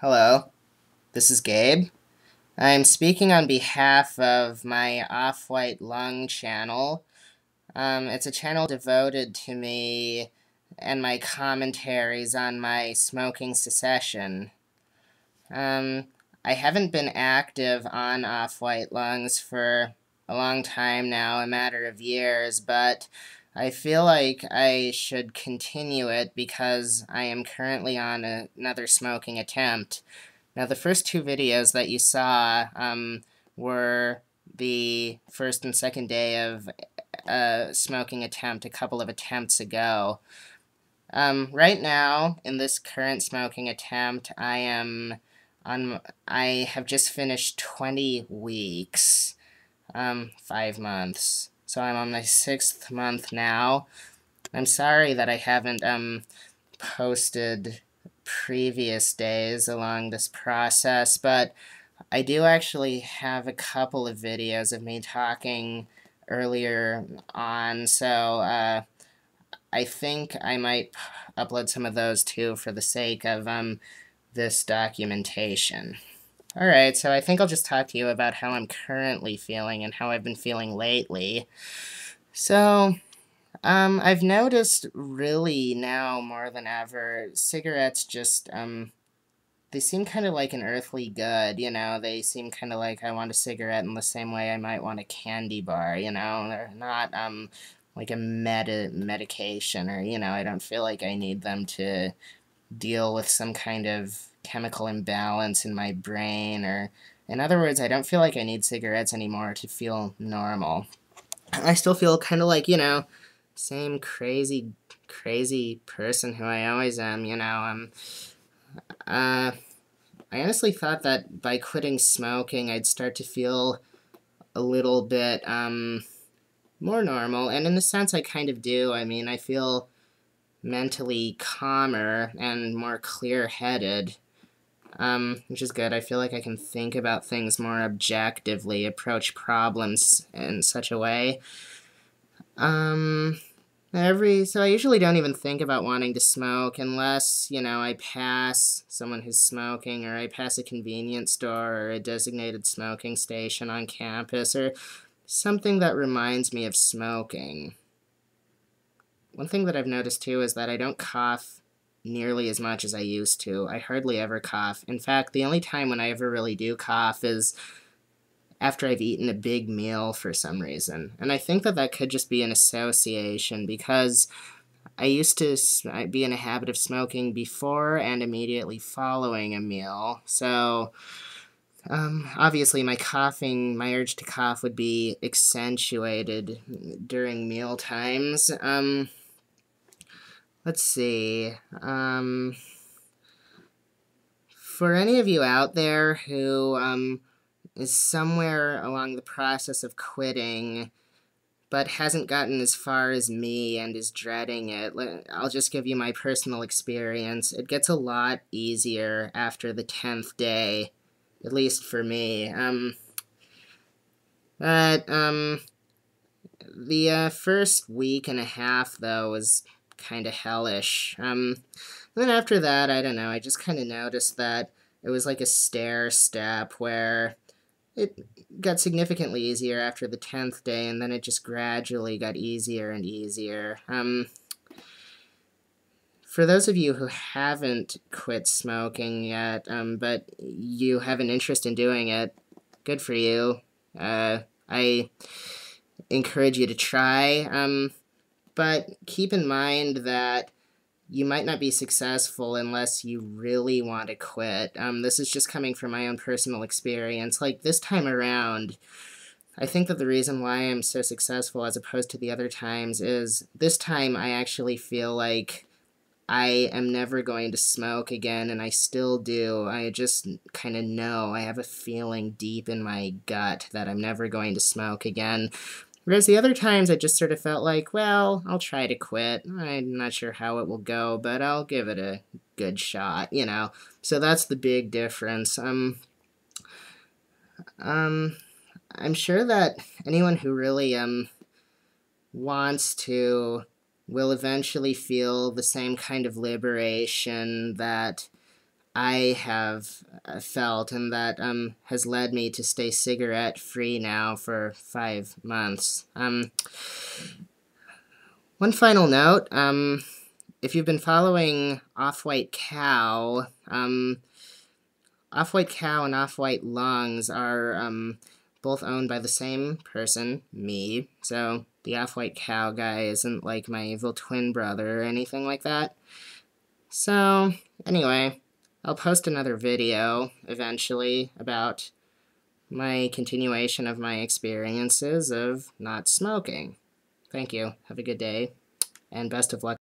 Hello, this is Gabe. I'm speaking on behalf of my Off-White Lung channel. It's a channel devoted to me and my commentaries on my smoking cessation. I haven't been active on Off-White Lungs for a long time now, a matter of years, but I feel like I should continue it because I am currently on another smoking attempt. Now, the first two videos that you saw were the first and second day of a smoking attempt a couple of attempts ago. Right now, in this current smoking attempt, I have just finished 20 weeks, 5 months. So I'm on my 6th month now. I'm sorry that I haven't posted previous days along this process, but I do actually have a couple of videos of me talking earlier on, so I think I might upload some of those too for the sake of this documentation. Alright, so I think I'll just talk to you about how I'm currently feeling and how I've been feeling lately. So, I've noticed really now more than ever, cigarettes just, they seem kind of like an earthly good, you know? They seem kind of like I want a cigarette in the same way I might want a candy bar, you know? They're not, like a medication or, you know, I don't feel like I need them to deal with some kind of chemical imbalance in my brain, or, in other words, I don't feel like I need cigarettes anymore to feel normal. I still feel kind of like, you know, same crazy person who I always am, you know. I honestly thought that by quitting smoking, I'd start to feel a little bit, more normal, and in a sense I kind of do. I mean, I feel mentally calmer and more clear-headed, which is good. I feel like I can think about things more objectively, approach problems in such a way. So I usually don't even think about wanting to smoke unless, you know, I pass someone who's smoking, or I pass a convenience store or a designated smoking station on campus, or something that reminds me of smoking. One thing that I've noticed too is that I don't cough nearly as much as I used to. I hardly ever cough. In fact, the only time when I ever really do cough is after I've eaten a big meal for some reason. And I think that that could just be an association, because I used to be in a habit of smoking before and immediately following a meal. So, obviously my urge to cough would be accentuated during meal times. Let's see. For any of you out there who is somewhere along the process of quitting but hasn't gotten as far as me and is dreading it, I'll just give you my personal experience. It gets a lot easier after the 10th day, at least for me. The first week and a half, though, was kind of hellish. Then after that, I don't know, I just kind of noticed that it was like a stair step where it got significantly easier after the 10th day, and then it just gradually got easier and easier. For those of you who haven't quit smoking yet, but you have an interest in doing it, good for you. I encourage you to try, but keep in mind that you might not be successful unless you really want to quit. This is just coming from my own personal experience. Like, this time around, I think that the reason why I'm so successful as opposed to the other times is this time I actually feel like I am never going to smoke again, and I still do. I just kind of know. I have a feeling deep in my gut that I'm never going to smoke again. Whereas the other times I just sort of felt like, well, I'll try to quit. I'm not sure how it will go, but I'll give it a good shot, you know. So that's the big difference. I'm sure that anyone who really wants to will eventually feel the same kind of liberation that I have felt, and that has led me to stay cigarette free now for 5 months. One final note, if you've been following Off-White Cow, Off-White Cow and Off-White Lungs are both owned by the same person, me, so the Off-White Cow guy isn't like my evil twin brother or anything like that. So, anyway, I'll post another video eventually about my continuation of my experiences of not smoking. Thank you. Have a good day, and best of luck.